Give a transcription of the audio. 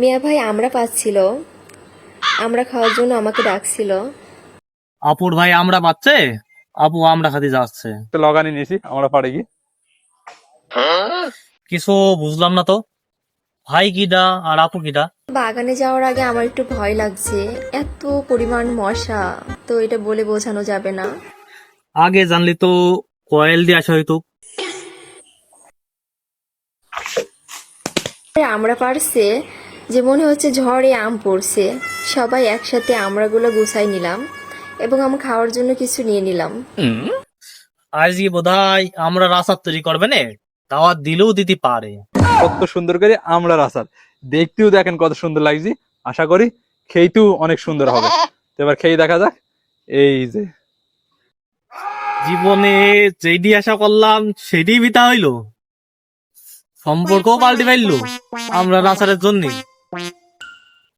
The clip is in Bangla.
মিয়া ভাই আমরা পাচ্ছিল, আমরা খাওয়ার জন্য আমাকে ডাকছিল। আপুর ভাই আমরা পাচ্ছে, আপু আমরা খাতে যাচ্ছে। লগানি নিয়েছি আমরা পাড়ে গিয়ে। কিছু বুঝলাম না তো, ভাই কিডা আর আপু কিডা? বাগানে যাওয়ার আগে আমার একটু ভয় লাগছে, এত পরিমাণ মশা, তো এটা বলে বোঝানো যাবে না। আগে জানলি তো কয়েল দিয়ে আসা হইতো। আমরা পারছে যে মনে হচ্ছে ঝড়ে আম পড়ছে। সবাই একসাথে আমড়াগুলো গুছাই নিলাম এবং আমি খাওয়ার জন্য কিছু নিয়ে নিলাম। আজকে বোধহয় আমরা রাসার তৈরি করবে না, দাওয়াত দিলেও দিতে পারে। কত সুন্দর করে আমড়ার আচার, দেখতেও দেখেন কত সুন্দর লাগছে। আশা করি খেতেও অনেক সুন্দর হবে। তো এবার খেয়ে দেখা যাক। এই যে জীবনে যেটি আশা করলাম সেটি বিতা হইলো, সম্পর্কও পাল্টে ফেললো আমরা রাসারের জন্য।